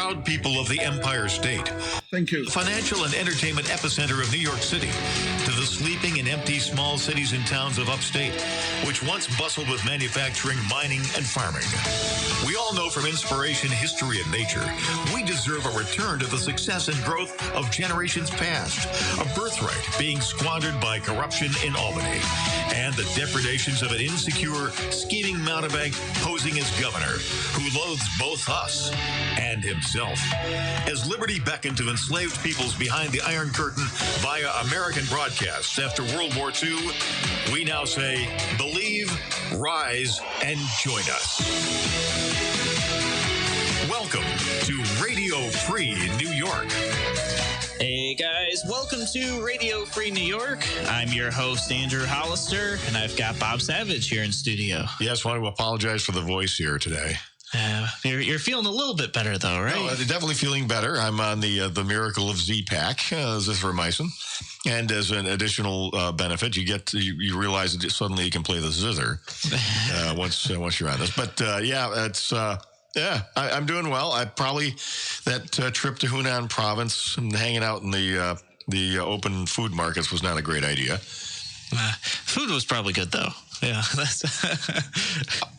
proud people of the Empire State. Thank you. The financial and entertainment epicenter of New York City, to the sleeping and empty small cities and towns of upstate, which once bustled with manufacturing, mining, and farming. We all know from inspiration, history, and nature, we deserve a return to the success and growth of generations past, a birthright being squandered by corruption in Albany, and the depredations of an insecure, scheming mountebank posing as governor, who loathes both us and himself. As liberty beckoned to enslaved peoples behind the Iron Curtain via American broadcasts after World War II, we now say, believe, rise, and join us. Welcome to Radio Free New York. Hey guys, welcome to Radio Free New York. I'm your host, Andrew Hollister, and I've got Bob Savage here in studio. Yes, I want to apologize for the voice here today. You're feeling a little bit better, though, right? No, definitely feeling better. I'm on the Miracle of Z-Pack, zithromycin. And as an additional benefit, you realize that suddenly you can play the zither once you're on this. But I'm doing well. I probably that trip to Hunan Province and hanging out in the open food markets was not a great idea. Food was probably good, though. Yeah,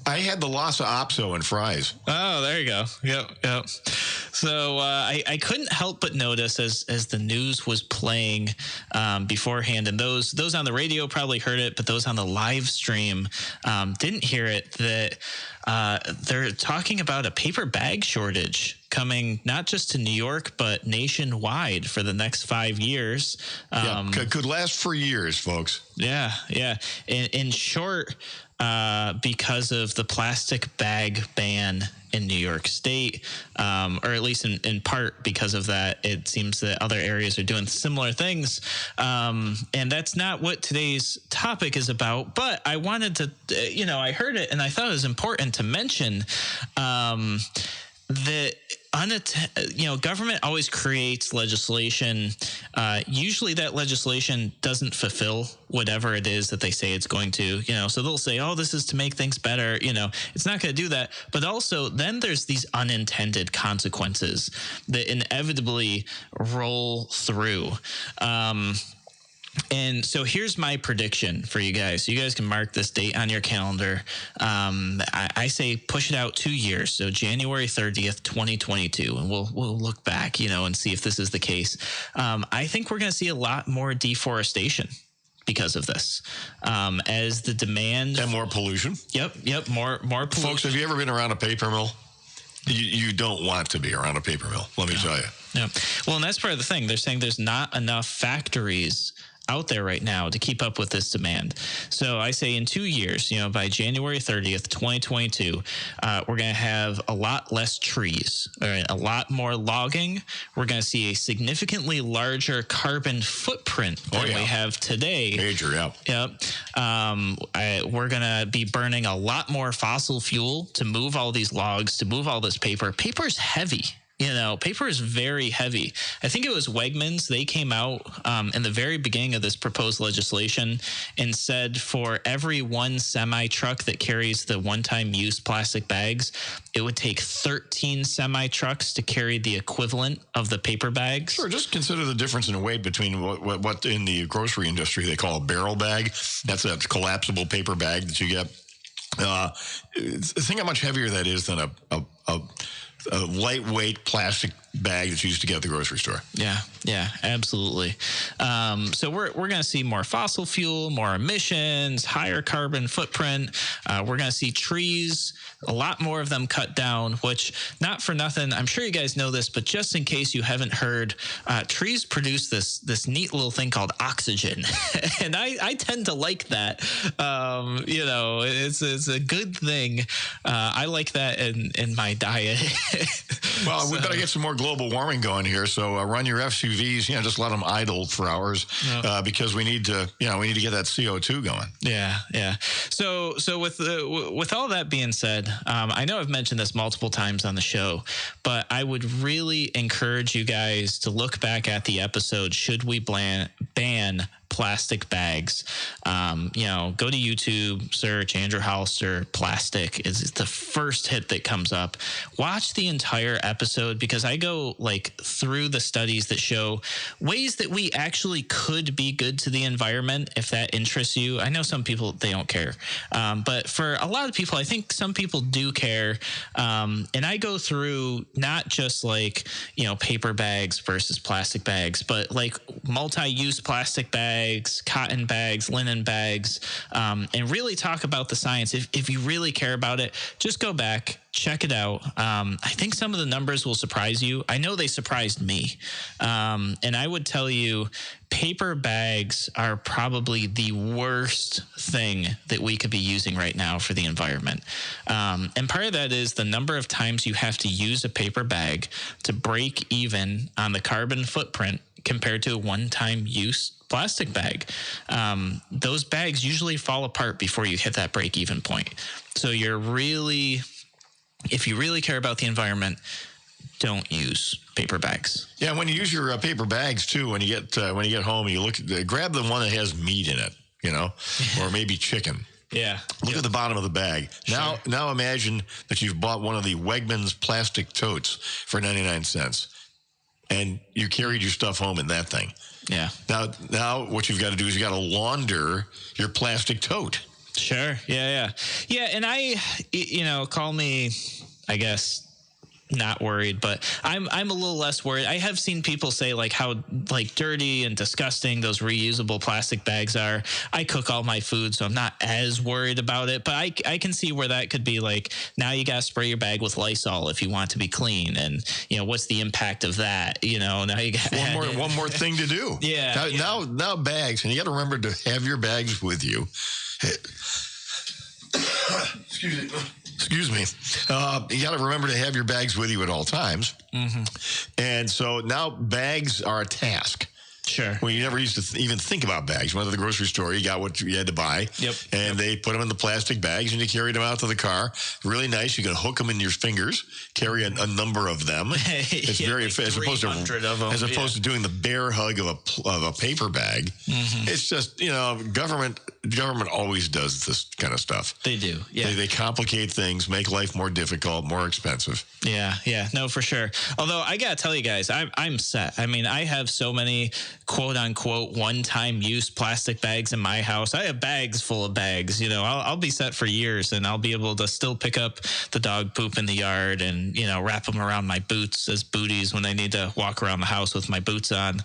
I had the Lhasa Apso and fries. Oh, there you go. Yep. So I couldn't help but notice as the news was playing beforehand, and those on the radio probably heard it, but those on the live stream didn't hear it, that they're talking about a paper bag shortage coming not just to New York, but nationwide for the next 5 years. Could last for years, folks. Yeah. In short, because of the plastic bag ban in New York State, or at least in part because of that, it seems that other areas are doing similar things. And that's not what today's topic is about. But I wanted to, I heard it and I thought it was important to mention that government always creates legislation. Usually that legislation doesn't fulfill whatever it is that they say it's going to, so they'll say, oh, this is to make things better. It's not going to do that. But also then there's these unintended consequences that inevitably roll through. And so here's my prediction for you guys. So you guys can mark this date on your calendar. I say push it out 2 years. So January 30th, 2022. And we'll look back, and see if this is the case. I think we're going to see a lot more deforestation because of this. As the demand... And more pollution. Yep. More pollution. Folks, have you ever been around a paper mill? You don't want to be around a paper mill, let me tell you. Yeah. Well, and that's part of the thing. They're saying there's not enough factories out there right now to keep up with this demand. So I say in 2 years, by January 30th, 2022, we're going to have a lot less trees, a lot more logging. We're going to see a significantly larger carbon footprint than we have today. Major, yeah. Yep. We're going to be burning a lot more fossil fuel to move all these logs, to move all this paper. Paper's heavy. Paper is very heavy. I think it was Wegmans. They came out in the very beginning of this proposed legislation and said for every one semi-truck that carries the one-time use plastic bags, it would take 13 semi-trucks to carry the equivalent of the paper bags. Sure, just consider the difference in weight between what in the grocery industry they call a barrel bag. That's a collapsible paper bag that you get. Think how much heavier that is than a lightweight plastic bag that's used to get at the grocery store. Yeah, absolutely. So we're going to see more fossil fuel, more emissions, higher carbon footprint. We're going to see trees, a lot more of them cut down, which not for nothing. I'm sure you guys know this, but just in case you haven't heard, trees produce this neat little thing called oxygen. And I tend to like that. It's a good thing. I like that in my diet. Well, we better get some more global warming going here. So run your SUVs, just let them idle for hours because we need to get that CO2 going. Yeah. So with all that being said, I know I've mentioned this multiple times on the show, but I would really encourage you guys to look back at the episode, Should We Ban plastic bags. Go to YouTube, search Andrew Hollister plastic is the first hit that comes up. Watch the entire episode because I go like through the studies that show ways that we actually could be good to the environment if that interests you. I know some people, they don't care. But for a lot of people, I think some people do care. And I go through not just like, paper bags versus plastic bags, but like multi-use plastic bags, cotton bags, linen bags, and really talk about the science. If you really care about it, just go back, check it out. I think some of the numbers will surprise you. I know they surprised me. And I would tell you, paper bags are probably the worst thing that we could be using right now for the environment. And part of that is the number of times you have to use a paper bag to break even on the carbon footprint compared to a one-time use plastic bag. Those bags usually fall apart before you hit that break-even point. So if you really care about the environment, don't use paper bags. Yeah, when you use your paper bags too, when you get home, you grab the one that has meat in it, or maybe chicken. Yeah. Look at the bottom of the bag. Sure. Now imagine that you've bought one of the Wegmans plastic totes for 99 cents, and you carried your stuff home in that thing. Yeah. Now what you've got to do is you got to launder your plastic tote. Sure. Yeah. And call me, I guess, not worried, but I'm a little less worried. I have seen people say like how like dirty and disgusting those reusable plastic bags are. I cook all my food, so I'm not as worried about it, but I can see where that could be like, now you got to spray your bag with Lysol if you want to be clean. And what's the impact of that? Now you got one more thing to do. Yeah. Now bags, and you got to remember to have your bags with you. Excuse me. You got to remember to have your bags with you at all times. Mm-hmm. And so now bags are a task. Sure. Well, you never used to even think about bags. You went to the grocery store, you got what you had to buy. Yep. And they put them in the plastic bags and you carried them out to the car. Really nice. You can hook them in your fingers, carry a number of them. It's very like as opposed to doing the bear hug of a paper bag. Mm-hmm. It's just, government always does this kind of stuff. They do. Yeah. They complicate things, make life more difficult, more expensive. Yeah. No, for sure. Although I got to tell you guys, I'm set. I mean, I have so many quote unquote one-time use plastic bags in my house. I have bags full of bags. I'll be set for years, and I'll be able to still pick up the dog poop in the yard and wrap them around my boots as booties when I need to walk around the house with my boots on.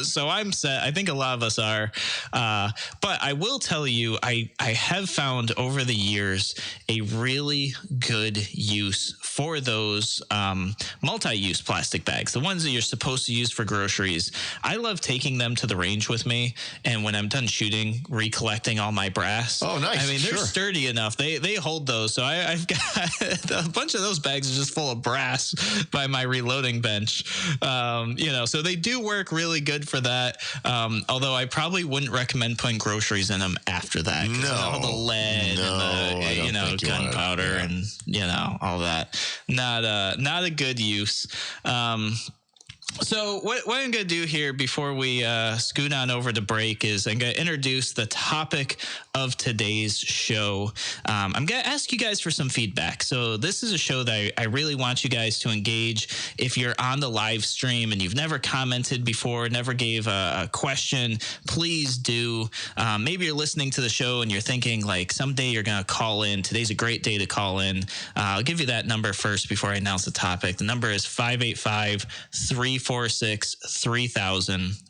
So I'm set. I think a lot of us are. But I will tell you, I have found over the years a really good use for those multi-use plastic bags, the ones that you're supposed to use for groceries. I love taking them to the range with me, and when I'm done shooting, recollecting all my brass. Oh, nice. I mean, they're sturdy enough. They hold those. So I've got a bunch of those bags are just full of brass by my reloading bench. So they do work really good for that. Although I probably wouldn't recommend putting groceries in them after that. All the lead and the gunpowder and all that. Not a good use. So what I'm going to do here before we scoot on over to break is I'm going to introduce the topic of today's show. I'm going to ask you guys for some feedback. So this is a show that I really want you guys to engage. If you're on the live stream and you've never commented before, never gave a question, please do. Maybe you're listening to the show and you're thinking like someday you're going to call in. Today's a great day to call in. I'll give you that number first before I announce the topic. The number is 585-346-3000.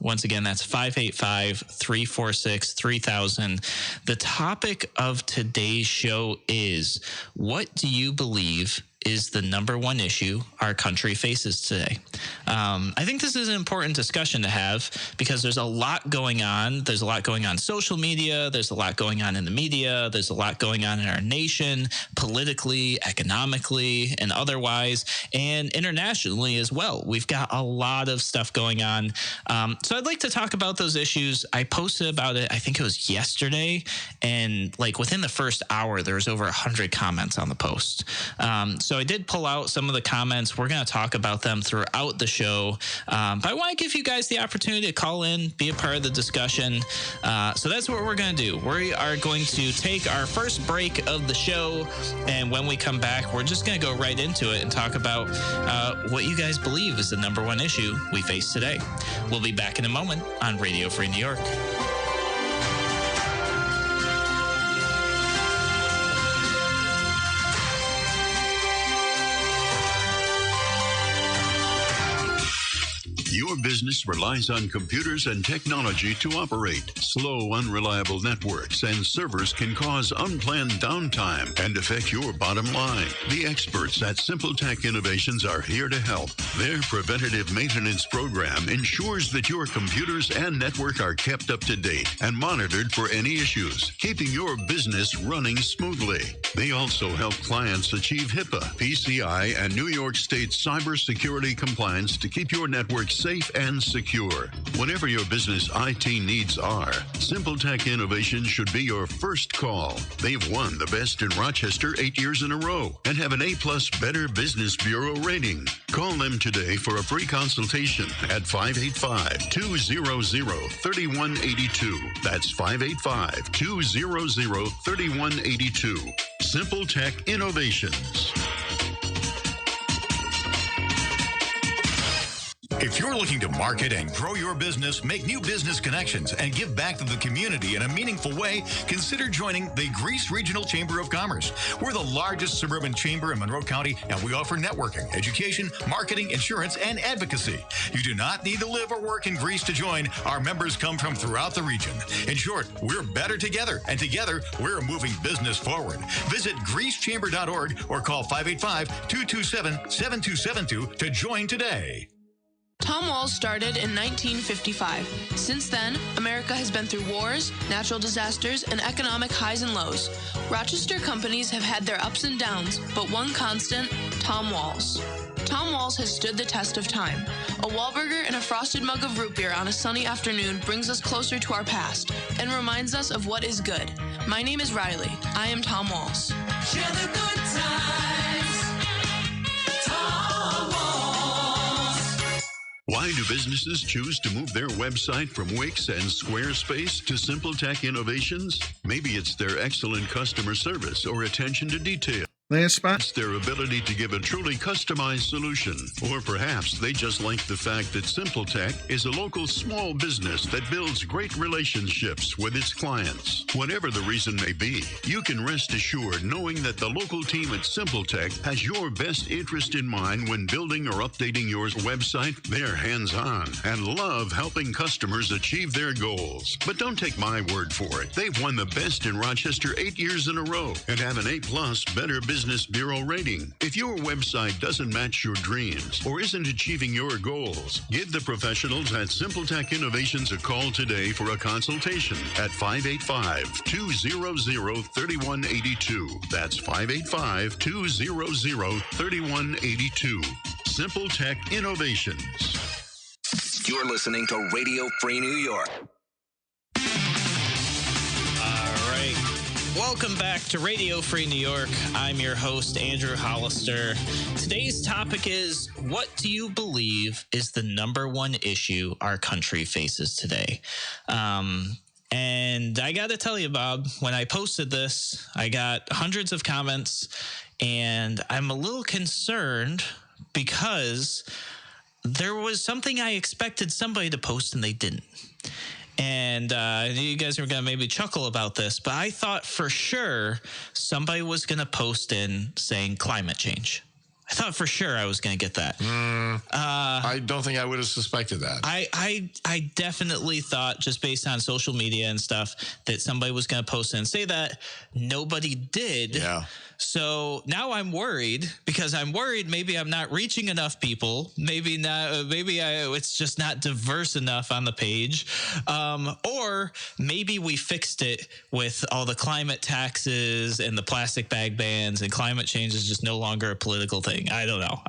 Once again, that's 585-346-3000. The topic of today's show is, what do you believe is the number one issue our country faces today? I think this is an important discussion to have because there's a lot going on. There's a lot going on social media. There's a lot going on in the media. There's a lot going on in our nation, politically, economically, and otherwise, and internationally as well. We've got a lot of stuff going on. So I'd like to talk about those issues. I posted about it, I think it was yesterday, and like within the first hour, there was over 100 comments on the post. So So I did pull out some of the comments. We're going to talk about them throughout the show. But I want to give you guys the opportunity to call in, be a part of the discussion. So that's what we're going to do. We are going to take our first break of the show. And when we come back, we're just going to go right into it and talk about what you guys believe is the number one issue we face today. We'll be back in a moment on Radio Free New York. Your business relies on computers and technology to operate. Slow, unreliable networks and servers can cause unplanned downtime and affect your bottom line. The experts at SimpleTech Innovations are here to help. Their preventative maintenance program ensures that your computers and network are kept up to date and monitored for any issues, keeping your business running smoothly. They also help clients achieve HIPAA, PCI, and New York State cybersecurity compliance to keep your network safe and secure. Whatever your business IT needs are, SimpleTech Innovations should be your first call. They've won the best in Rochester 8 years in a row and have an A+ Better Business Bureau rating. Call them today for a free consultation at 585-200-3182. That's 585-200-3182. SimpleTech Innovations. If you're looking to market and grow your business, make new business connections, and give back to the community in a meaningful way, consider joining the Greece Regional Chamber of Commerce. We're the largest suburban chamber in Monroe County, and we offer networking, education, marketing, insurance, and advocacy. You do not need to live or work in Greece to join. Our members come from throughout the region. In short, we're better together, and together, we're moving business forward. Visit greecechamber.org or call 585-227-7272 to join today. Tom Walls started in 1955. Since then, America has been through wars, natural disasters, and economic highs and lows. Rochester companies have had their ups and downs, but one constant, Tom Walls. Tom Walls has stood the test of time. A Wahlburger and a frosted mug of root beer on a sunny afternoon brings us closer to our past and reminds us of what is good. My name is Riley. I am Tom Walls. Share the good times. Tom Walls. Why do businesses choose to move their website from Wix and Squarespace to SimpleTech Innovations? Maybe it's their excellent customer service or attention to detail. It's their ability to give a truly customized solution. Or perhaps they just like the fact that SimpleTech is a local small business that builds great relationships with its clients. Whatever the reason may be, you can rest assured knowing that the local team at SimpleTech has your best interest in mind when building or updating your website. They're hands-on and love helping customers achieve their goals. But don't take my word for it. They've won the best in Rochester 8 years in a row and have an A+ Better Business Bureau rating. If your website doesn't match your dreams or isn't achieving your goals, give the professionals at SimpleTech Innovations a call today for a consultation at 585-200-3182. That's 585-200-3182. SimpleTech Innovations. You're listening to Radio Free New York. Welcome back to Radio Free New York. I'm your host, Andrew Hollister. Today's topic is, what do you believe is the number one issue our country faces today? And I got to tell you, Bob, when I posted this, I got hundreds of comments, and I'm a little concerned because there was something I expected somebody to post and they didn't. And you guys are going to maybe chuckle about this, but I thought for sure somebody was going to post in saying climate change. I thought for sure I was going to get that. I don't think I would have suspected that. I definitely thought, just based on social media and stuff, that somebody was going to post in and say that. Nobody did. Yeah. So now I'm worried, because I'm worried maybe I'm not reaching enough people. Maybe not. It's just not diverse enough on the page. Or maybe we fixed it with all the climate taxes and the plastic bag bans, and climate change is just no longer a political thing. I don't know.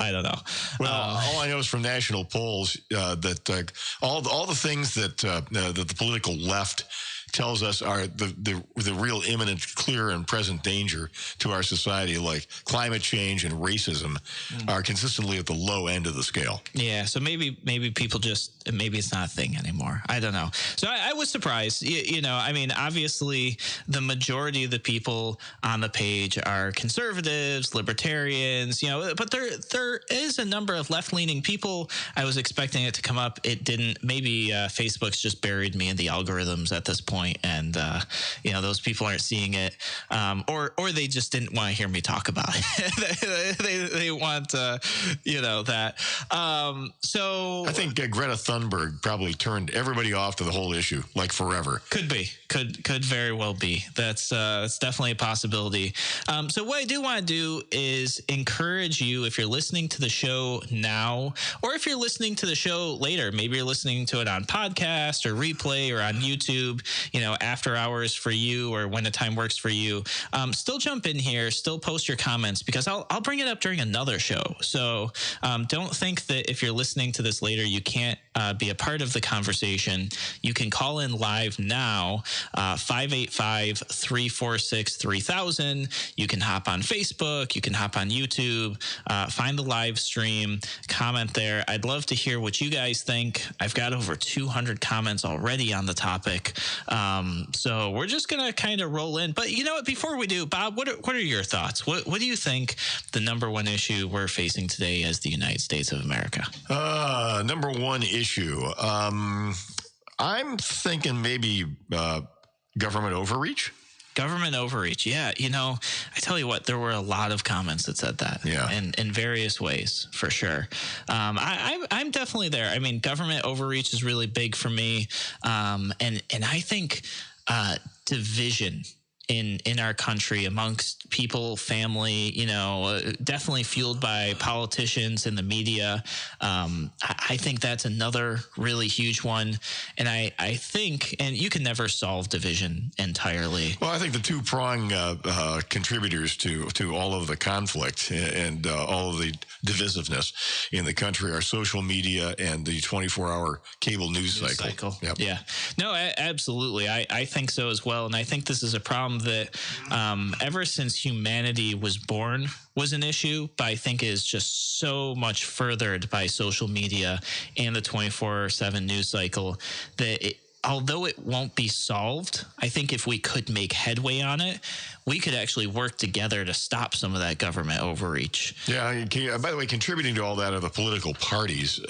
Well, all I know is from national polls that all the things that the political left tells us are the real imminent, clear, and present danger to our society, like climate change and racism, are consistently at the low end of the scale. Yeah, so maybe people just, maybe it's not a thing anymore. I don't know. So I was surprised. You know, I mean, obviously the majority of the people on the page are conservatives, libertarians, you know, but there is a number of left-leaning people. I was expecting it to come up. It didn't. Maybe Facebook's just buried me in the algorithms at this point, and you know, those people aren't seeing it, or they just didn't want to hear me talk about it. they want you know, that. So I think Greta Thunberg probably turned everybody off to the whole issue, like forever. Could be, could very well be. That's definitely a possibility. So what I do want to do is encourage you, if you're listening to the show now, or if you're listening to the show later, maybe you're listening to it on podcast or replay or on YouTube, you know, after hours for you, or when the time works for you, still jump in here, still post your comments, because I'll bring it up during another show. So don't think that if you're listening to this later, you can't be a part of the conversation. You can call in live now, 585-346-3000. You can hop on Facebook. You can hop on YouTube, find the live stream, comment there. I'd love to hear what you guys think. I've got over 200 comments already on the topic. So we're just going to kind of roll in. But you know what? Before we do, Bob, what are your thoughts? What do you think the number one issue we're facing today as the United States of America? Number one issue. I'm thinking maybe government overreach. Government overreach. Yeah. You know, I tell you what, there were a lot of comments that said that. Yeah. And in various ways, for sure. I'm definitely there. I mean, government overreach is really big for me. And I think division in our country amongst people, family, you know, definitely fueled by politicians and the media. I think that's another really huge one. And I think, and you can never solve division entirely. Well, I think the two-prong contributors to all of the conflict and all of the divisiveness in the country are social media and the 24-hour cable news cycle. Yep. Yeah. No, absolutely. I think so as well. And I think this is a problem that ever since humanity was born was an issue, but I think is just so much furthered by social media and the 24/7 news cycle that although it won't be solved, I think if we could make headway on it, we could actually work together to stop some of that government overreach. Yeah. By the way, contributing to all that are the political parties.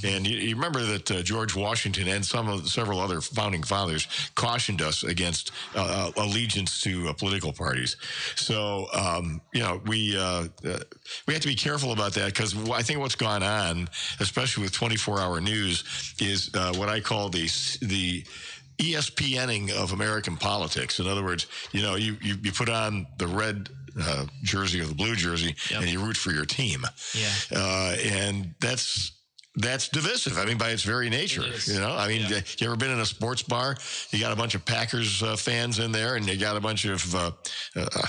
And you remember that George Washington and several other founding fathers cautioned us against allegiance to political parties. So, you know, we have to be careful about that, because I think what's gone on, especially with 24-hour news, is what I call the ESPNing of American politics. In other words, you know, you put on the red jersey or the blue jersey, and you root for your team. Yeah. And that's divisive. I mean, by its very nature, you know, I mean, you ever been in a sports bar? You got a bunch of Packers fans in there, and you got a bunch of, I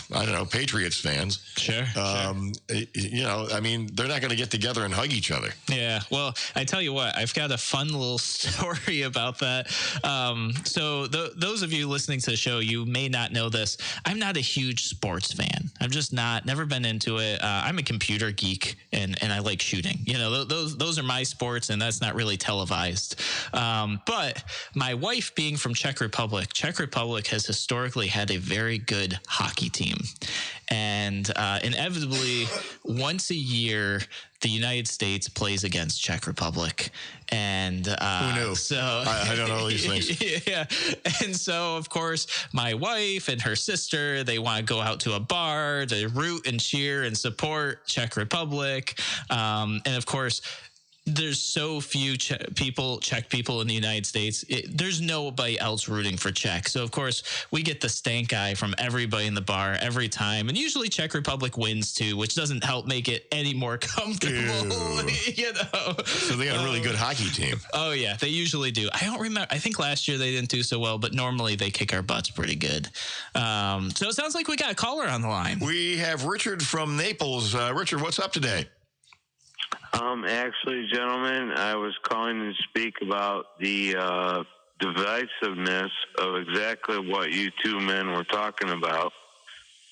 don't know, Patriots fans. Sure. You know, I mean, they're not going to get together and hug each other. Yeah. Well, I tell you what, I've got a fun little story about that. So those of you listening to the show, you may not know this. I'm not a huge sports fan. I'm just never been into it. I'm a computer geek, and I like shooting. You know, those are my sports, and that's not really televised. But my wife being from Czech Republic has historically had a very good hockey team. And inevitably, once a year, the United States plays against Czech Republic. And who knew? So I don't know these things. Yeah. And so, of course, my wife and her sister, they want to go out to a bar to root and cheer and support Czech Republic. And of course, there's so few Czech people in the United States. There's nobody else rooting for Czech. So, of course, we get the stank eye from everybody in the bar every time. And usually Czech Republic wins, too, which doesn't help make it any more comfortable. You know? So they got a really good hockey team. Oh, yeah, they usually do. I don't remember. I think last year they didn't do so well, but normally they kick our butts pretty good. So it sounds like we got a caller on the line. We have Richard from Naples. Richard, what's up today? Actually, gentlemen, I was calling to speak about the divisiveness of exactly what you two men were talking about,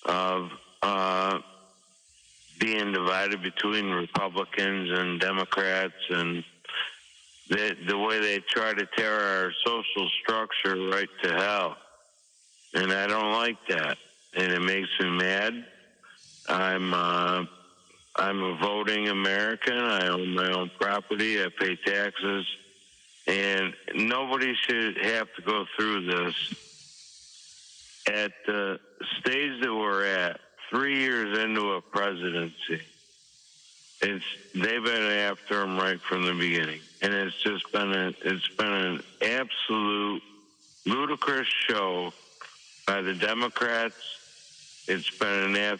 of being divided between Republicans and Democrats, and the way they try to tear our social structure right to hell. And I don't like that, and it makes me mad. I'm a voting American. I own my own property. I pay taxes. And nobody should have to go through this. At the stage that we're at, 3 years into a presidency, they've been after him right from the beginning. And it's just been an absolute ludicrous show by the Democrats. It's been an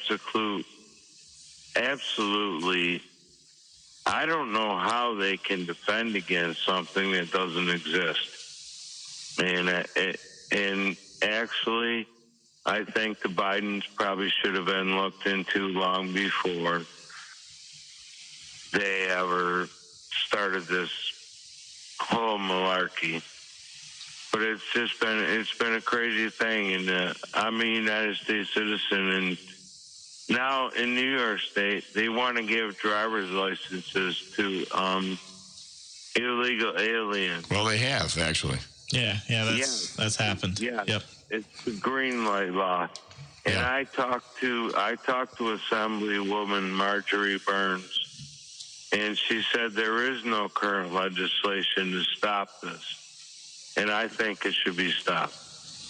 absolutely, I don't know how they can defend against something that doesn't exist. And actually, I think the Bidens probably should have been looked into long before they ever started this whole malarkey. But it's been a crazy thing, and I'm a United States citizen, and now in New York State they want to give driver's licenses to illegal aliens. Well, they have actually. Yeah, that's happened. Yeah, yep. It's the green light law, and Yeah. I talked to Assemblywoman Marjorie Burns, and she said there is no current legislation to stop this. And I think it should be stopped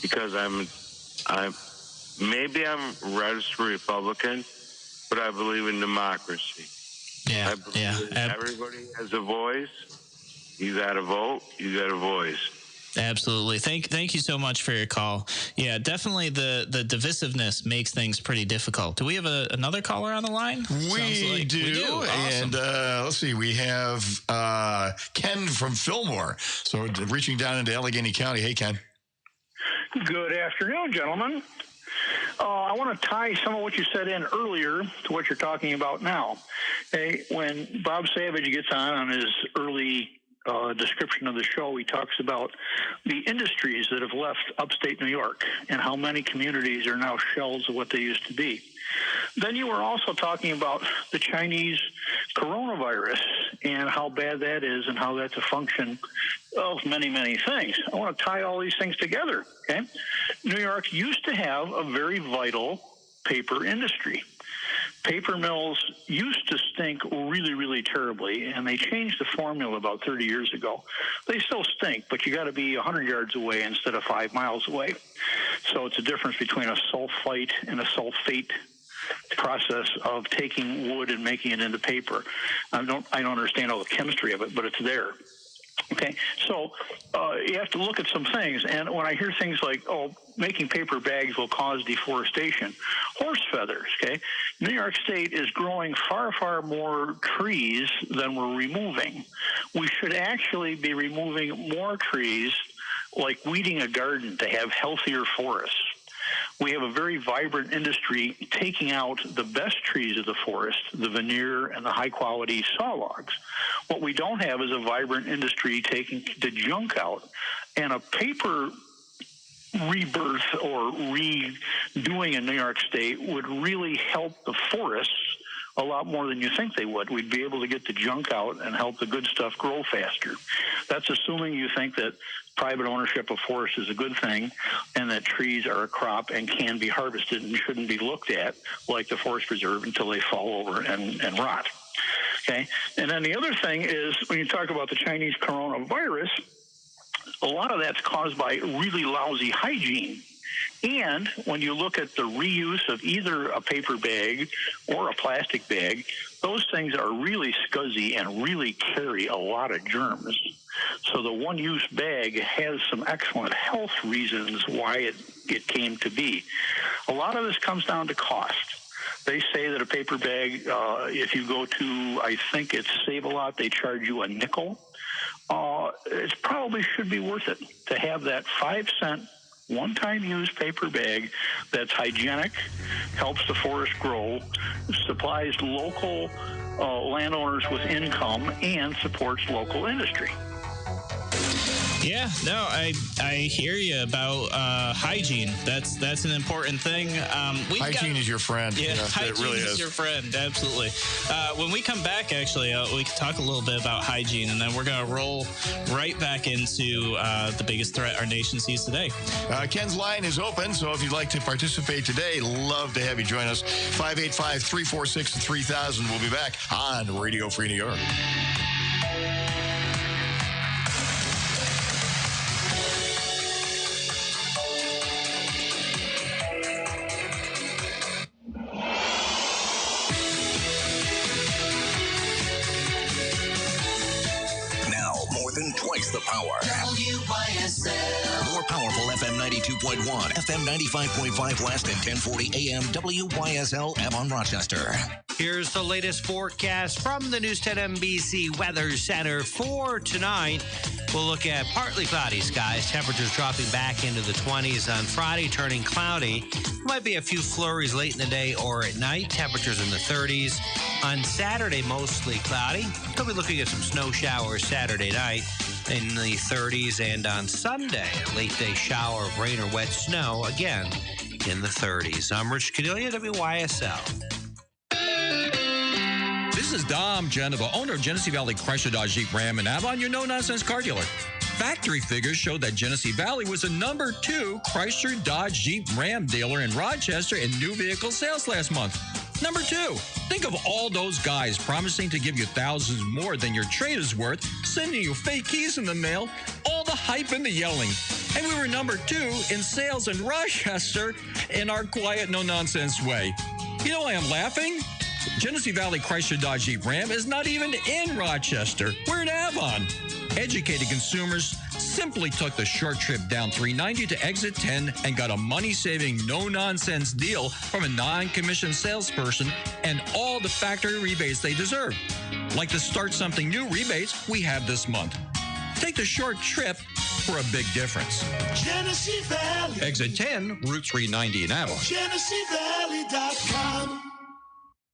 because I'm registered Republican, but I believe in democracy. Yeah, I believe everybody has a voice. You got to vote. You got a voice. Absolutely. Thank you so much for your call. Yeah, definitely the divisiveness makes things pretty difficult. Do we have another caller on the line? We do. Awesome. And let's see, we have Ken from Fillmore. So reaching down into Allegheny County. Hey, Ken. Good afternoon, gentlemen. I want to tie some of what you said in earlier to what you're talking about now. Hey, when Bob Savage gets on his early description of the show, he talks about the industries that have left upstate New York and how many communities are now shells of what they used to be. Then you were also talking about the Chinese coronavirus and how bad that is and how that's a function of many, many things. I want to tie all these things together, okay? New York used to have a very vital paper industry. Paper mills used to stink really, really terribly, and they changed the formula about 30 years ago. They still stink, but you got to be 100 yards away instead of 5 miles away. So it's a difference between a sulfite and a sulfate process of taking wood and making it into paper. I don't understand all the chemistry of it, but it's there. Okay, so you have to look at some things, and when I hear things like, oh, making paper bags will cause deforestation, horse feathers, okay? New York State is growing far, far more trees than we're removing. We should actually be removing more trees, like weeding a garden to have healthier forests. We have a very vibrant industry taking out the best trees of the forest, the veneer and the high-quality saw logs. What we don't have is a vibrant industry taking the junk out. And a paper rebirth or redoing in New York State would really help the forests a lot more than you think they would. We'd be able to get the junk out and help the good stuff grow faster. That's assuming you think that private ownership of forests is a good thing and that trees are a crop and can be harvested and shouldn't be looked at like the forest reserve until they fall over and rot. Okay? And then the other thing is when you talk about the Chinese coronavirus, a lot of that's caused by really lousy hygiene. And when you look at the reuse of either a paper bag or a plastic bag, those things are really scuzzy and really carry a lot of germs. So the one-use bag has some excellent health reasons why it came to be. A lot of this comes down to cost. They say that a paper bag, if you go to, I think it's Save-A-Lot, they charge you a nickel. It probably should be worth it to have that 5-cent one-time use paper bag that's hygienic, helps the forest grow, supplies local landowners with income, and supports local industry. Yeah, no, I hear you about hygiene. That's an important thing. Hygiene is your friend. Yeah, hygiene it really is your friend. Absolutely. When we come back, actually, we can talk a little bit about hygiene, and then we're going to roll right back into the biggest threat our nation sees today. Ken's line is open, so if you'd like to participate today, love to have you join us. 585-346-3000. We'll be back on Radio Free New York. Twice the power. WYSL. More powerful FM 92.1, FM 95.5 West, and 1040 AM WYSL Avon Rochester. Here's the latest forecast from the News 10 NBC Weather Center for tonight. We'll look at partly cloudy skies. Temperatures dropping back into the 20s on Friday, turning cloudy. There might be a few flurries late in the day or at night. Temperatures in the 30s. On Saturday, mostly cloudy. We'll be looking at some snow showers Saturday night in the 30s. And on Sunday, a late day shower of rain or wet snow, again, in the 30s. I'm Rich Cadelia, WYSL. This is Dom Genova, owner of Genesee Valley Chrysler Dodge Jeep Ram in Avon, your no-nonsense car dealer. Factory figures show that Genesee Valley was the number 2 Chrysler Dodge Jeep Ram dealer in Rochester in new vehicle sales last month. Number 2, think of all those guys promising to give you thousands more than your trade is worth, sending you fake keys in the mail, all the hype and the yelling. And we were number 2 in sales in Rochester in our quiet, no-nonsense way. You know why I'm laughing? Genesee Valley Chrysler Dodge Jeep Ram is not even in Rochester. We're in Avon. Educated consumers simply took the short trip down 390 to exit 10 and got a money-saving, no-nonsense deal from a non-commissioned salesperson and all the factory rebates they deserve. Like the Start Something New rebates we have this month. Take the short trip for a big difference. Genesee Valley. Exit 10, Route 390 in Avon. GeneseeValley.com.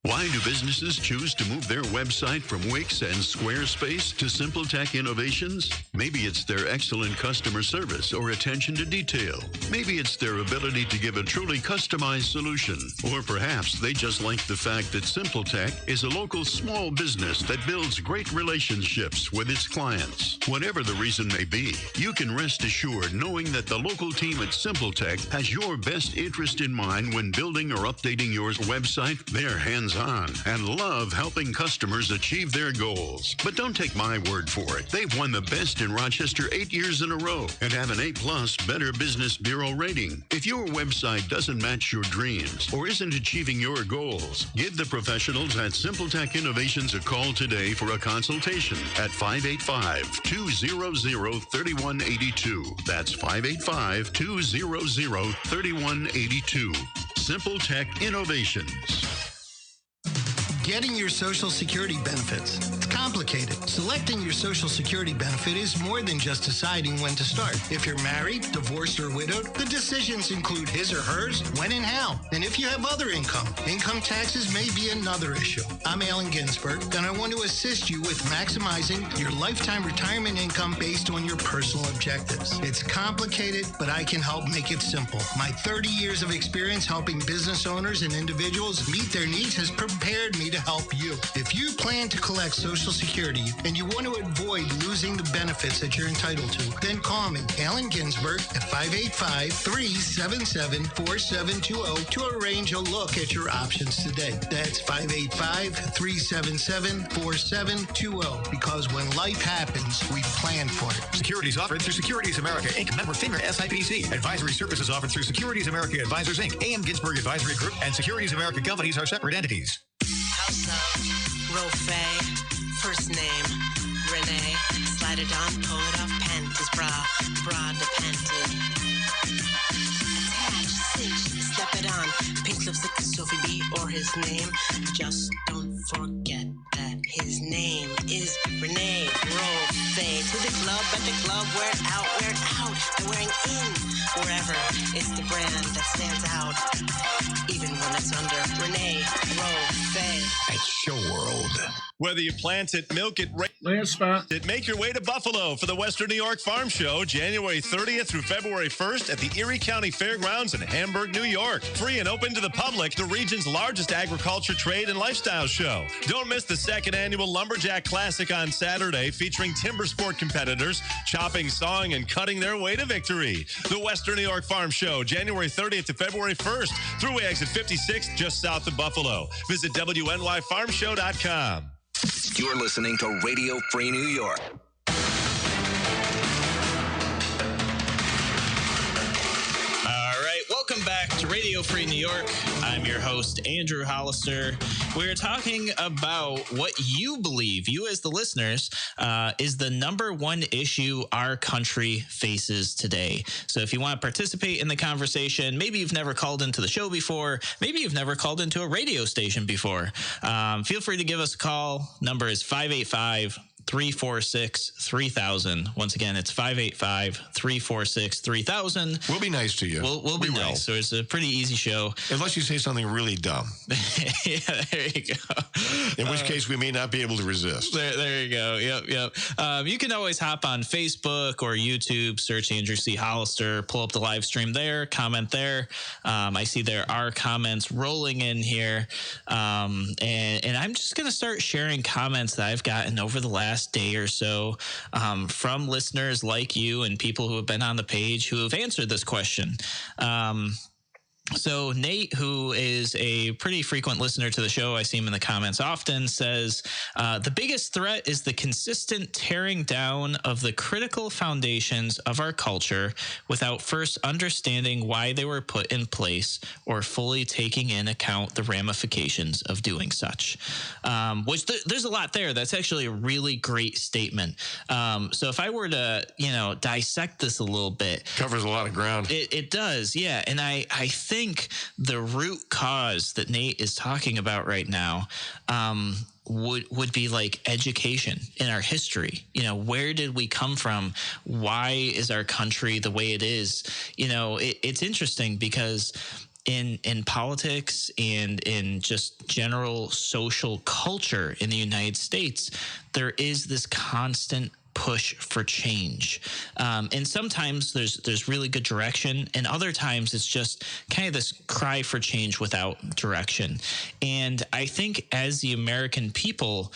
Why do businesses choose to move their website from Wix and Squarespace to SimpleTech Innovations? Maybe it's their excellent customer service or attention to detail. Maybe it's their ability to give a truly customized solution. Or perhaps they just like the fact that SimpleTech is a local small business that builds great relationships with its clients. Whatever the reason may be, you can rest assured knowing that the local team at SimpleTech has your best interest in mind when building or updating your website. They're hands-on and love helping customers achieve their goals. But don't take my word for it. They've won the best in Rochester 8 years in a row and have an A+ Better Business Bureau rating. If your website doesn't match your dreams or isn't achieving your goals, give the professionals at SimpleTech Innovations a call today for a consultation at 585-200-3182. That's 585-200-3182. SimpleTech Innovations. Getting your Social Security benefits. It's complicated. Selecting your Social Security benefit is more than just deciding when to start. If you're married, divorced, or widowed, the decisions include his or hers, when and how. And if you have other income taxes may be another issue. I'm Alan Ginsberg, and I want to assist you with maximizing your lifetime retirement income based on your personal objectives. It's complicated, but I can help make it simple. My 30 years of experience helping business owners and individuals meet their needs has prepared me to help you. If you plan to collect Social Security and you want to avoid losing the benefits that you're entitled to, then call me, Alan Ginsberg, at 585-377-4720 to arrange a look at your options today. That's 585-377-4720, because when life happens, we plan for it. Securities offered through Securities America, Inc., member FINRA SIPC. Advisory services offered through Securities America Advisors, Inc., AM Ginsberg Advisory Group, and Securities America Companies are separate entities. House of Rofé, first name Renee, slide it on, pull it off, panties, bra dependent. Attach, cinch, step it on, pink lipstick, Sophie B or his name. Just don't forget that his name is Renee Rofé. To the club, at the club, wear it out, and wearing in wherever. It's the brand that stands out, even when it's under Renee Rofé. At Show World. Whether you plant it, milk it, make your way to Buffalo for the Western New York Farm Show, January 30th through February 1st at the Erie County Fairgrounds in Hamburg, New York. Free and open to the public, the region's largest agriculture, trade, and lifestyle show. Don't miss the second annual Lumberjack Classic on Saturday, featuring timber sport competitors chopping, sawing, and cutting their way to victory. The Western New York Farm Show, January 30th to February 1st, Thruway exit 56, just south of Buffalo. Visit WNYFarmShow.com. You're listening to Radio Free New York. Welcome back to Radio Free New York. I'm your host, Andrew Hollister. We're talking about what you believe, you as the listeners, is the number one issue our country faces today. So if you want to participate in the conversation, maybe you've never called into the show before, maybe you've never called into a radio station before, feel free to give us a call. Number is 585-346-3000. Once again, it's 585-346-3000. We'll be nice to you. We'll be nice. So it's a pretty easy show. Unless you say something really dumb. Yeah, there you go. In which case, we may not be able to resist. There you go. Yep. You can always hop on Facebook or YouTube, search Andrew C. Hollister, pull up the live stream there, comment there. I see there are comments rolling in here. And I'm just going to start sharing comments that I've gotten over the last day or so from listeners like you and people who have been on the page who have answered this question. So Nate, who is a pretty frequent listener to the show, I see him in the comments often, says, the biggest threat is the consistent tearing down of the critical foundations of our culture without first understanding why they were put in place or fully taking in account the ramifications of doing such. Which there's a lot there. That's actually a really great statement. So if I were to, dissect this a little bit. Covers a lot of ground. It does, yeah. And I think the root cause that Nate is talking about right now would be like education in our history. Where did we come from? Why is our country the way it is? It's interesting because in politics and in just general social culture in the United States, there is this constant push for change. And sometimes there's really good direction, and other times it's just kind of this cry for change without direction. And I think as the American people,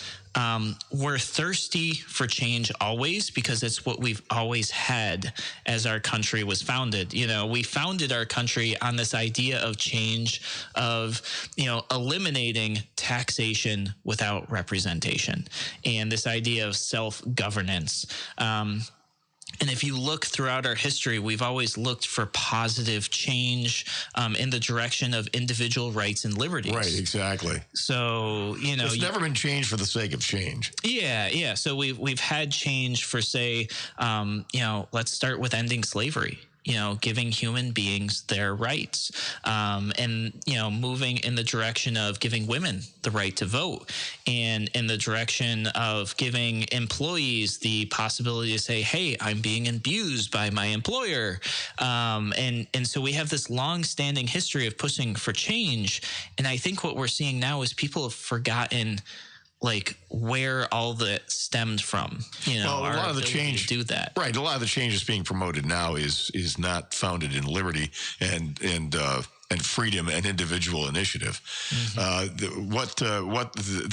we're thirsty for change always because it's what we've always had as our country was founded. We founded our country on this idea of change, of, eliminating taxation without representation, and this idea of self-governance. And if you look throughout our history, we've always looked for positive change in the direction of individual rights and liberties. Right, exactly. So, it's never been change for the sake of change. Yeah. So we've had change for, say, let's start with ending slavery. Giving human beings their rights, and, moving in the direction of giving women the right to vote, and in the direction of giving employees the possibility to say, hey, I'm being abused by my employer. And so we have this long-standing history of pushing for change. And I think what we're seeing now is people have forgotten where all that stemmed from, a lot of the change to do that. Right. A lot of the change that's being promoted now is not founded in liberty and freedom and individual initiative. Mm-hmm.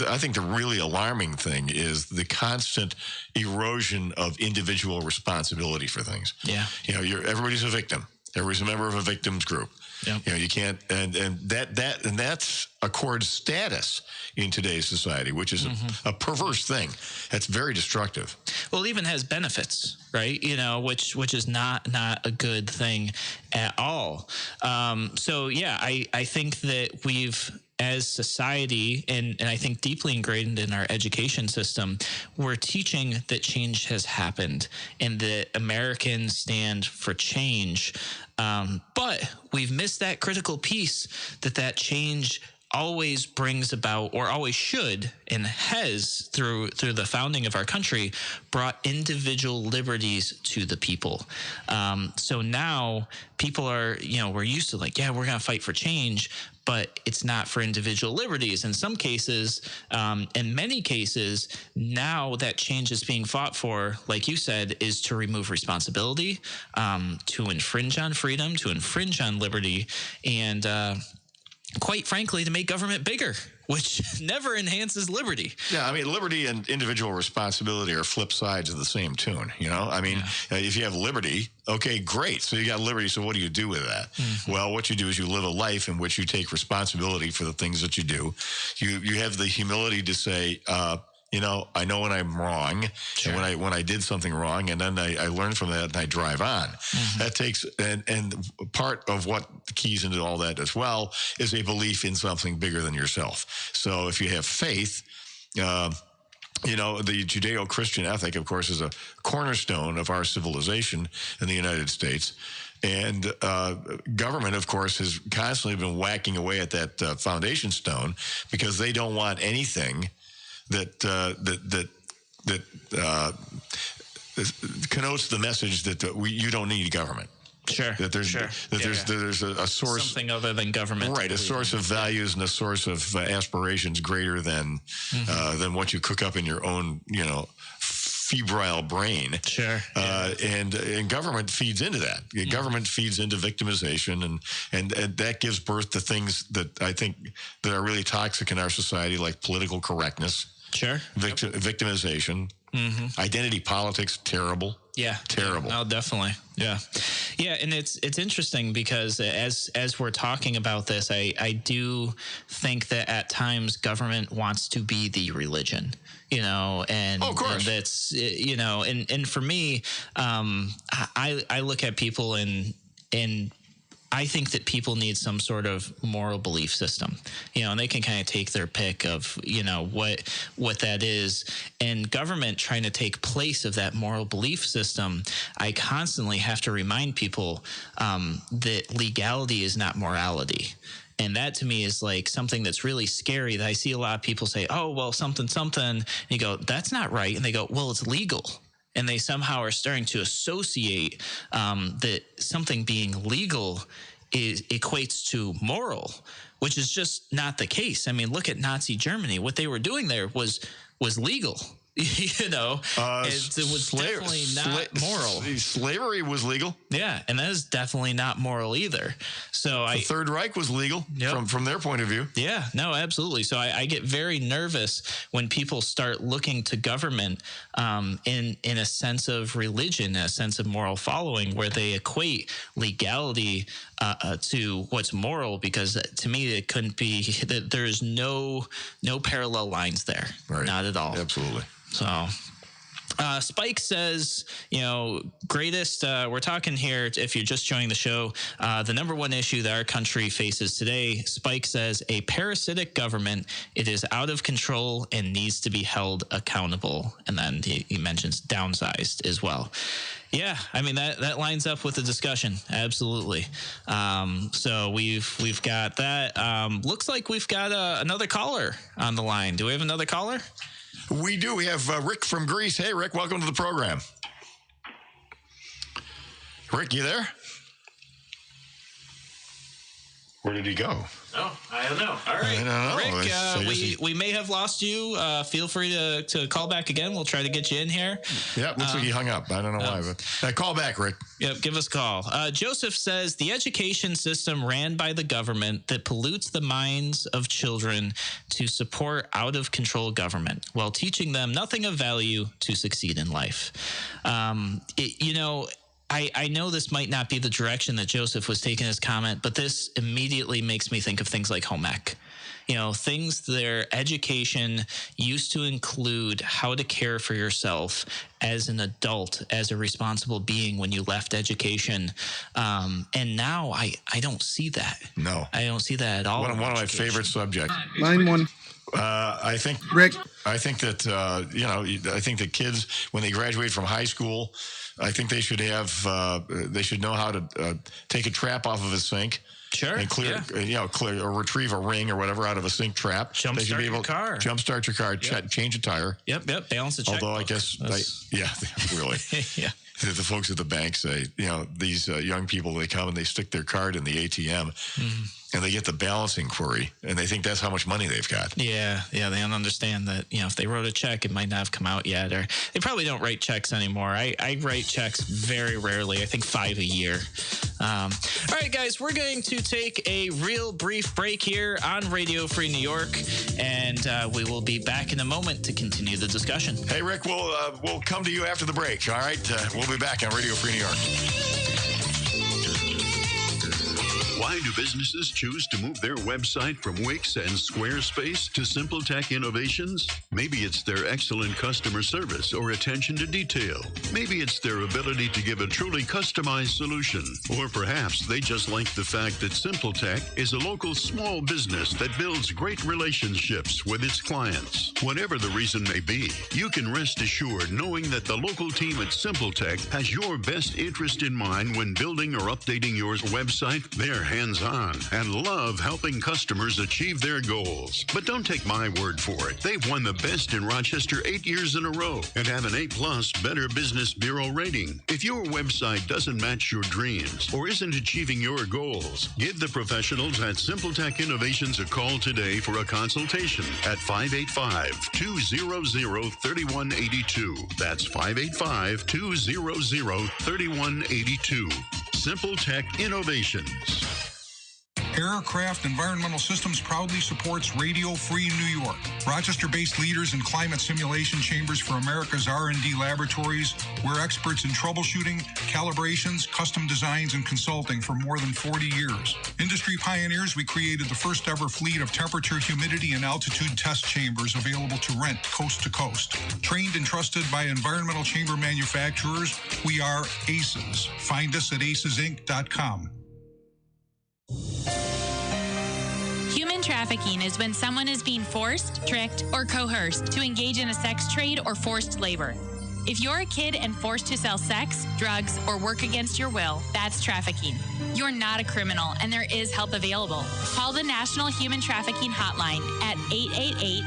I think the really alarming thing is the constant erosion of individual responsibility for things. Yeah. Everybody's a victim. Everybody's a member of a victims group. Yeah. You can't, and that's accords status in today's society, which is a perverse thing. That's very destructive. Well, it even has benefits, right? Which is not a good thing at all. So yeah, I think that we've, as society, and I think deeply ingrained in our education system, we're teaching that change has happened and that Americans stand for change. But we've missed that critical piece that change always brings about, or always should and has through the founding of our country, brought individual liberties to the people. So now people are, we're used to like, yeah, we're going to fight for change, but it's not for individual liberties. In some cases, in many cases, now that change is being fought for, like you said, is to remove responsibility, to infringe on freedom, to infringe on liberty, and quite frankly, to make government bigger, which never enhances liberty. Yeah, I mean, liberty and individual responsibility are flip sides of the same tune, I mean, if you have liberty, okay, great. So you got liberty, so what do you do with that? Mm-hmm. Well, what you do is you live a life in which you take responsibility for the things that you do. You have the humility to say, I know when I'm wrong, sure, and when I did something wrong, and then I learn from that and I drive on. Mm-hmm. That takes, and part of what keys into all that as well is a belief in something bigger than yourself. So if you have faith, the Judeo-Christian ethic, of course, is a cornerstone of our civilization in the United States. And government, of course, has constantly been whacking away at that foundation stone because they don't want anything that connotes the message that you don't need government. Sure. That there's there's a source, something other than government, right? A source of values and a source of aspirations greater than what you cook up in your own febrile brain. Sure. And government feeds into that. Government feeds into victimization, and that gives birth to things that I think that are really toxic in our society, like political correctness. Sure. Victimization. Mm-hmm. Identity politics, terrible. Yeah. Terrible. Oh, definitely. Yeah. Yeah. And it's interesting because as we're talking about this, I do think that at times government wants to be the religion, and, of course. And that's, and for me, I look at people and I think that people need some sort of moral belief system, and they can kind of take their pick of, what that is. And government trying to take place of that moral belief system, I constantly have to remind people that legality is not morality. And that to me is like something that's really scary that I see a lot of people say, oh, well, something. And you go, that's not right. And they go, well, it's legal. And they somehow are starting to associate that something being legal equates to moral, which is just not the case. I mean, look at Nazi Germany. What they were doing there was legal. It was definitely not moral. Slavery was legal. Yeah, and that is definitely not moral either. So the Third Reich was legal from their point of view. Yeah, no, absolutely. So I get very nervous when people start looking to government in a sense of religion, a sense of moral following, where they equate legality to what's moral, because to me it couldn't be that. There's no parallel lines there. Right. Not at all. Absolutely. So Spike says, greatest, we're talking here, if you're just joining the show, the number one issue that our country faces today, Spike says, a parasitic government. It is out of control and needs to be held accountable. And then he mentions downsized as well. Yeah, I mean, that lines up with the discussion. Absolutely. So we've got that. Looks like we've got another caller on the line. Do we have another caller? We do. We have Rick from Greece. Hey, Rick, welcome to the program. Rick, you there? Where did he go? Oh, I don't know. All right. I don't know. Rick, we may have lost you. Feel free to call back again. We'll try to get you in here. Yeah, looks like he hung up. I don't know why. But call back, Rick. Yep, give us a call. Joseph says, the education system ran by the government that pollutes the minds of children to support out-of-control government while teaching them nothing of value to succeed in life. I know this might not be the direction that Joseph was taking his comment, but this immediately makes me think of things like home ec. Things their education used to include how to care for yourself as an adult, as a responsible being when you left education. And now I don't see that. No. I don't see that at all. One of my favorite subjects. Line one. I think, Rick. I think that, I think that kids, when they graduate from high school, I think they should have, they should know how to take a trap off of a sink Sure. And clear, or retrieve a ring or whatever out of a sink trap. Jumpstart your car. Jumpstart your car. Change a tire. Yep. Balance the checkbook. Although I guess, really. Yeah. The folks at the bank say, these young people, they come and they stick their card in the ATM and they get the balance inquiry and they think that's how much money they've got. Yeah. They don't understand that, if they wrote a check, it might not have come out yet, or they probably don't write checks anymore. I write checks very rarely. I think 5 a year. All right, guys, we're going to take a real brief break here on Radio Free New York, and we will be back in a moment to continue the discussion. Hey, Rick, we'll come to you after the break, all right? We'll be back on Radio Free New York. Why do businesses choose to move their website from Wix and Squarespace to SimpleTech Innovations? Maybe it's their excellent customer service or attention to detail. Maybe it's their ability to give a truly customized solution. Or perhaps they just like the fact that SimpleTech is a local small business that builds great relationships with its clients. Whatever the reason may be, you can rest assured knowing that the local team at SimpleTech has your best interest in mind when building or updating your website. They're hands-on and love helping customers achieve their goals. But don't take my word for it. They've won the best in Rochester 8 years in a row and have an A+ Better Business Bureau rating. If your website doesn't match your dreams or isn't achieving your goals, give the professionals at SimpleTech Innovations a call today for a consultation at 585-200-3182. That's 585-200-3182. SimpleTech Innovations. Aircraft Environmental Systems proudly supports Radio Free New York. Rochester-based leaders in climate simulation chambers for America's R&D laboratories. We're experts in troubleshooting, calibrations, custom designs, and consulting for more than 40 years. Industry pioneers, we created the first ever fleet of temperature, humidity, and altitude test chambers available to rent coast to coast. Trained and trusted by environmental chamber manufacturers, we are ACES. Find us at acesinc.com. Human trafficking is when someone is being forced, tricked, or coerced to engage in a sex trade or forced labor. If you're a kid and forced to sell sex, drugs, or work against your will, that's trafficking. You're not a criminal, and there is help available. Call the National Human Trafficking Hotline at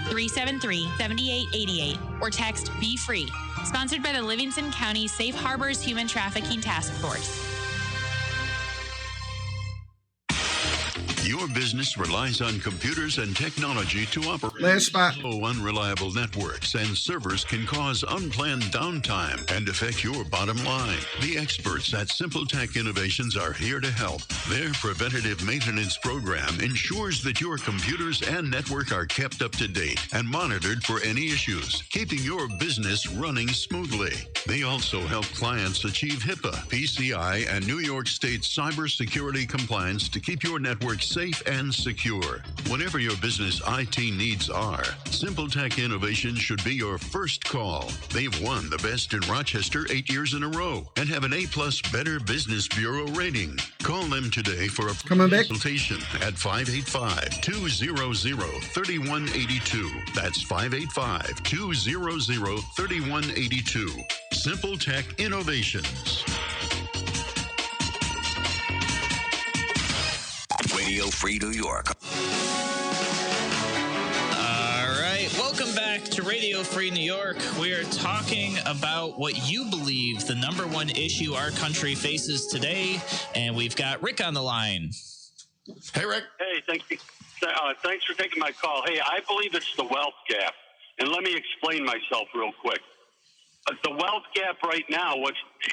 888-373-7888 or text Be Free. Sponsored by the Livingston County Safe Harbors Human Trafficking Task Force. Your business relies on computers and technology to operate. Slow, unreliable networks and servers can cause unplanned downtime and affect your bottom line. The experts at SimpleTech Innovations are here to help. Their preventative maintenance program ensures that your computers and network are kept up to date and monitored for any issues, keeping your business running smoothly. They also help clients achieve HIPAA, PCI, and New York State cybersecurity compliance to keep your network safe and secure. Whatever your business IT needs are, SimpleTech Innovations should be your first call. They've won the best in Rochester 8 years in a row and have an A+ Better Business Bureau rating. Call them today for a consultation at 585-200-3182. That's 585-200-3182. SimpleTech Innovations. Radio Free New York. All right, welcome back to Radio Free New York. We are talking about what you believe the number one issue our country faces today, and we've got Rick on the line. Hey, Rick. Hey, thank you. Thanks for taking my call. Hey, I believe it's the wealth gap, and let me explain myself real quick. The wealth gap right now,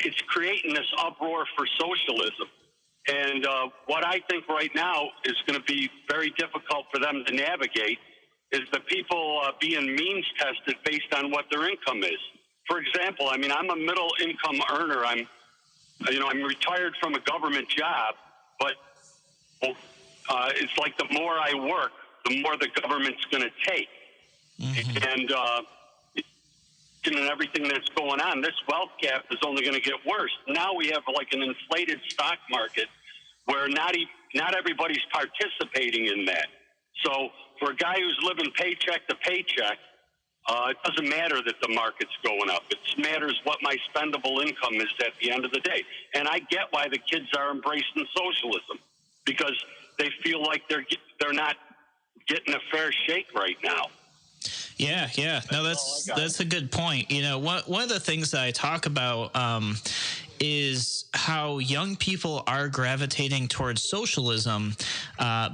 it's creating this uproar for socialism. And what I think right now is going to be very difficult for them to navigate is the people being means tested based on what their income is. For example, I mean, I'm a middle income earner. I'm retired from a government job, but it's like the more I work, the more the government's going to take. Mm-hmm. And everything that's going on, this wealth gap is only going to get worse. Now we have like an inflated stock market where not everybody's participating in that. So for a guy who's living paycheck to paycheck, it doesn't matter that the market's going up. It matters what my spendable income is at the end of the day. And I get why the kids are embracing socialism, because they feel like they're not getting a fair shake right now. Yeah. No, that's a good point. You know, one of the things that I talk about is how young people are gravitating towards socialism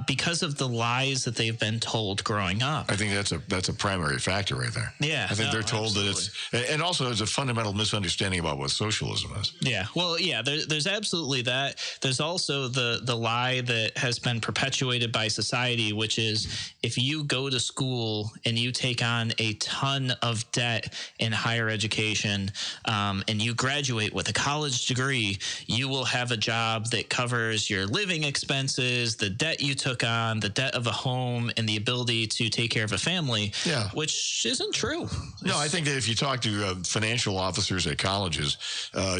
because of the lies that they've been told growing up. I think that's a primary factor right there. Yeah, I think they're told that it's, and also there's a fundamental misunderstanding about what socialism is. Yeah, well, yeah, there's absolutely that. There's also the lie that has been perpetuated by society, which is if you go to school and you take on a ton of debt in higher education and you graduate with a college degree, you will have a job that covers your living expenses, the debt you took on, the debt of a home, and the ability to take care of a family, which isn't true. No, I think that if you talk to financial officers at colleges,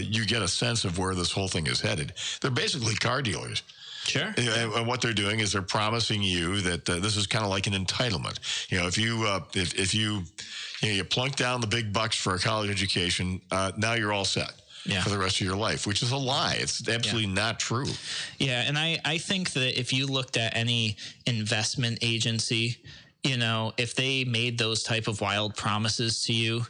you get a sense of where this whole thing is headed. They're basically car dealers. Sure. And what they're doing is they're promising you that this is kind of like an entitlement. You know, if you plunk down the big bucks for a college education, now you're all set. For the rest of your life, which is a lie. It's absolutely not true. Yeah, and I think that if you looked at any investment agency, you know, if they made those type of wild promises to you,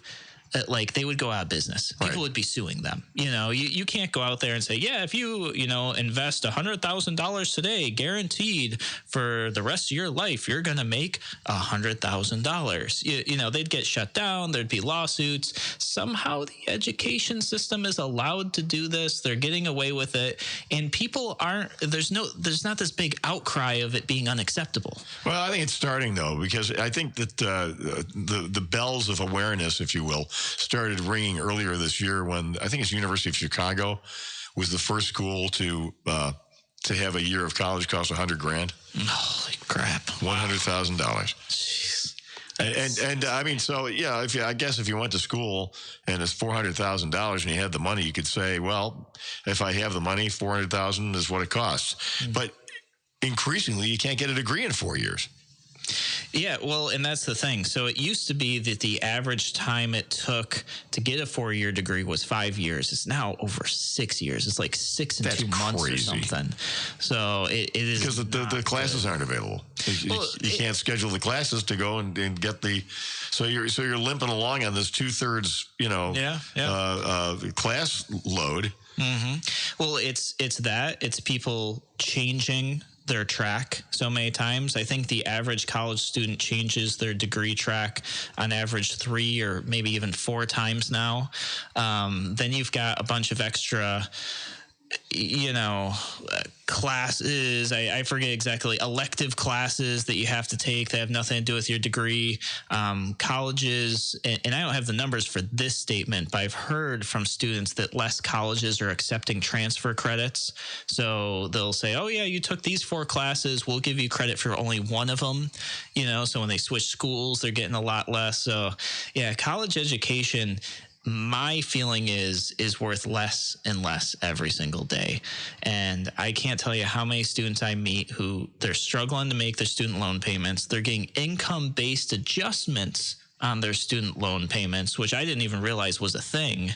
like they would go out of business. People would be suing them. You know, you can't go out there and say, yeah, if you invest $100,000 today, guaranteed for the rest of your life, you're going to make $100,000. You know, they'd get shut down. There'd be lawsuits. Somehow the education system is allowed to do this. They're getting away with it. And people there's not this big outcry of it being unacceptable. Well, I think it's starting though, because I think that the bells of awareness, if you will, started ringing earlier this year when I think it's University of Chicago was the first school to have a year of college cost $100,000. Holy crap! $100,000. Jeez. And I mean, so yeah, I guess if you went to school and it's $400,000 and you had the money, you could say, well, if I have the money, $400,000 is what it costs. Mm-hmm. But increasingly, you can't get a degree in 4 years. Yeah, well, and that's the thing. So it used to be that the average time it took to get a 4-year degree was 5 years. It's now over 6 years. It's like 6 and 2 months or something. So it is because the classes aren't available. You can't schedule the classes to go and get the. So you're limping along on this 2/3, class load. Mm-hmm. Well, it's that. It's people changing their track so many times. I think the average college student changes their degree track on average 3 or maybe even 4 times now. Then you've got a bunch of extra, classes, I forget exactly, elective classes that you have to take that have nothing to do with your degree. Colleges, and I don't have the numbers for this statement, but I've heard from students that less colleges are accepting transfer credits. So they'll say, oh yeah, you took these 4 classes, we'll give you credit for only one of them. So when they switch schools, they're getting a lot less. So yeah, college education, my feeling is worth less and less every single day. And I can't tell you how many students I meet who they're struggling to make their student loan payments. They're getting income-based adjustments on their student loan payments, which I didn't even realize was a thing.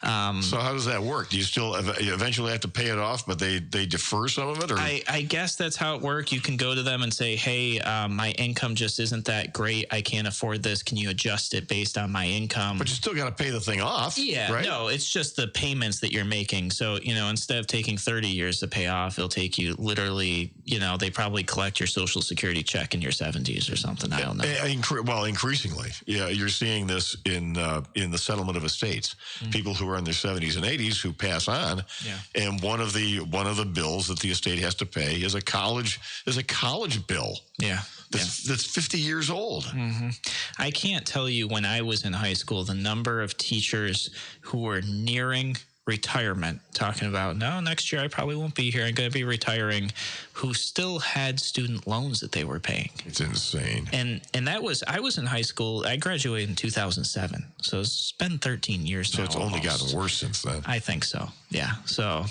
So how does that work? Do you still eventually have to pay it off, but they defer some of it? Or? I guess that's how it works. You can go to them and say, hey, my income just isn't that great. I can't afford this. Can you adjust it based on my income? But you still got to pay the thing off. Yeah, right? No, it's just the payments that you're making. So, instead of taking 30 years to pay off, it'll take you literally, they probably collect your Social Security check in your 70s or something. I don't know. Well, increasingly. Yeah, you're seeing this in the settlement of estates. Mm-hmm. People who are in their 70s and 80s who pass on, and one of the bills that the estate has to pay is a college bill. Yeah. That's 50 years old. Mm-hmm. I can't tell you when I was in high school the number of teachers who were nearing retirement, talking about, no, next year I probably won't be here, I'm going to be retiring, who still had student loans that they were paying. It's insane. And I was in high school, I graduated in 2007, so it's been 13 years now. So it's only gotten worse since then. I think so, yeah. So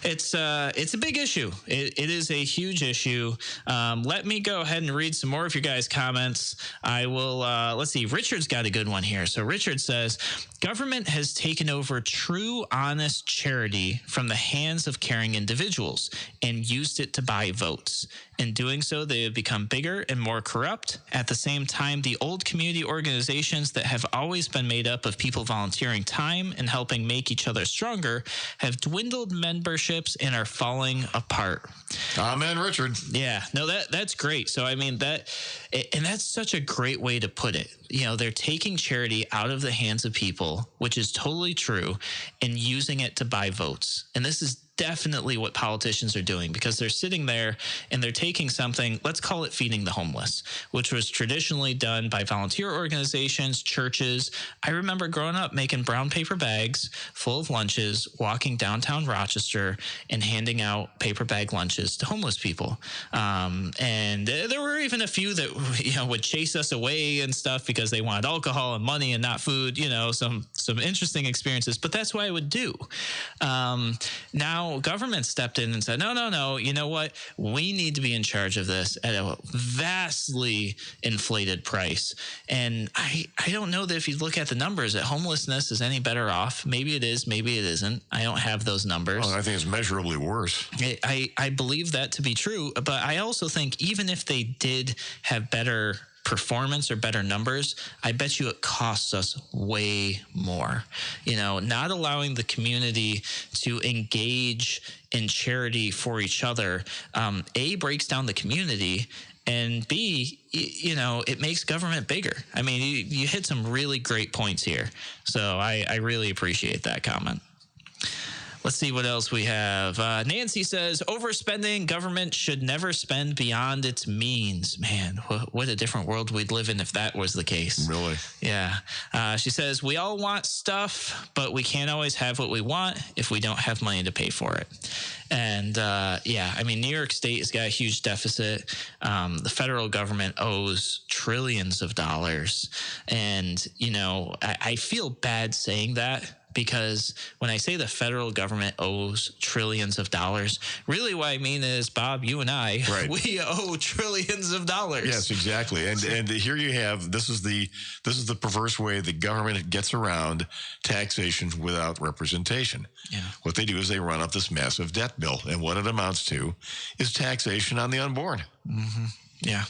it's a big issue. It is a huge issue. Let me go ahead and read some more of your guys' comments. I will, let's see, Richard's got a good one here. So Richard says, Government has taken over true, honest charity from the hands of caring individuals and used it to buy votes. In doing so, they have become bigger and more corrupt. At the same time, the old community organizations that have always been made up of people volunteering time and helping make each other stronger have dwindled memberships and are falling apart. Amen, Richard. Yeah, no, that's great. So, I mean, that's such a great way to put it. You know, they're taking charity out of the hands of people, which is totally true, and using it to buy votes. And this is definitely what politicians are doing, because they're sitting there and they're taking something, let's call it feeding the homeless, which was traditionally done by volunteer organizations, churches. I remember growing up making brown paper bags full of lunches, walking downtown Rochester and handing out paper bag lunches to homeless people. And there were even a few that, you know, would chase us away and stuff because they wanted alcohol and money and not food, you know, some interesting experiences, but that's what I would do. Now government stepped in and said, no, you know what? We need to be in charge of this at a vastly inflated price. And I don't know that if you look at the numbers, that homelessness is any better off. Maybe it is, maybe it isn't. I don't have those numbers. Oh, I think it's measurably worse. I believe that to be true, but I also think even if they did have better performance or better numbers, I bet you it costs us way more. You know, not allowing the community to engage in charity for each other, A, breaks down the community, and B, you know, it makes government bigger. I mean, you hit some really great points here. So I really appreciate that comment. Let's see what else we have. Nancy says, overspending, government should never spend beyond its means. Man, what a different world we'd live in if that was the case. Really? Yeah. She says, we all want stuff, but we can't always have what we want if we don't have money to pay for it. And yeah, I mean, New York State has got a huge deficit. The federal government owes trillions of dollars. And, you know, I feel bad saying that, because when I say the federal government owes trillions of dollars, really what I mean is, Bob, you and I, right, we owe trillions of dollars. Yes, exactly. And here you have, this is the perverse way the government gets around taxation without representation. Yeah. What they do is they run up this massive debt bill, and what it amounts to is taxation on the unborn. Mm-hmm. Yeah,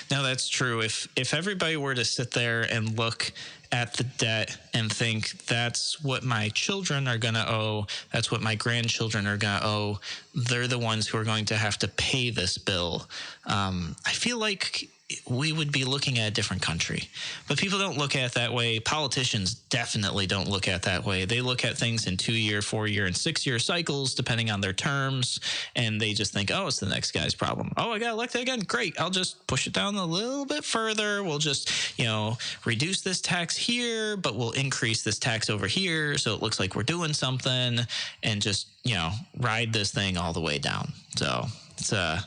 no, that's true. If everybody were to sit there and look at the debt and think that's what my children are going to owe, that's what my grandchildren are going to owe, they're the ones who are going to have to pay this bill. I feel like we would be looking at a different country. But people don't look at it that way. Politicians definitely don't look at it that way. They look at things in 2-year, 4-year, and 6-year cycles, depending on their terms, and they just think, oh, it's the next guy's problem. Oh, I got elected again. Great. I'll just push it down a little bit further. We'll just, you know, reduce this tax here, but we'll increase this tax over here, so it looks like we're doing something, and just, you know, ride this thing all the way down. So it's a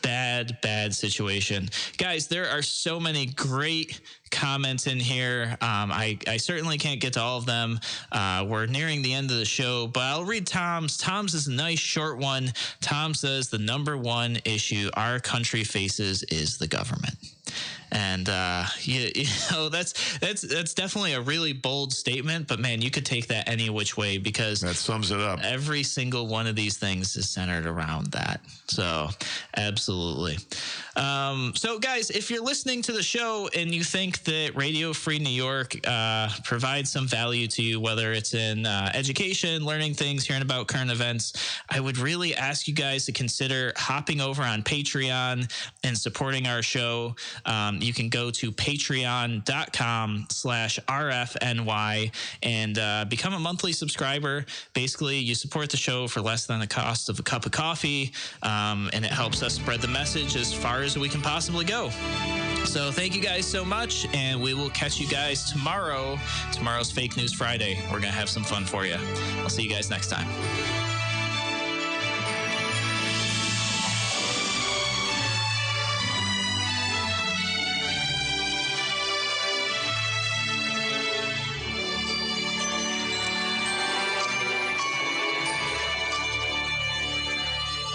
bad situation. Guys, there are so many great comments in here. I certainly can't get to all of them. We're nearing the end of the show, but I'll read Tom's. Tom's is a nice short one. Tom says the number one issue our country faces is the government. And you know, that's definitely a really bold statement, but man, you could take that any which way, because that sums it up. Every single one of these things is centered around that. So absolutely. So guys, if you're listening to the show and you think that Radio Free New York provides some value to you, whether it's in education, learning things, hearing about current events, I would really ask you guys to consider hopping over on Patreon and supporting our show. You can go to patreon.com/RFNY and become a monthly subscriber. Basically, you support the show for less than the cost of a cup of coffee, and it helps us spread the message as far as we can possibly go. So thank you guys so much, and we will catch you guys tomorrow. Tomorrow's Fake News Friday. We're going to have some fun for you. I'll see you guys next time.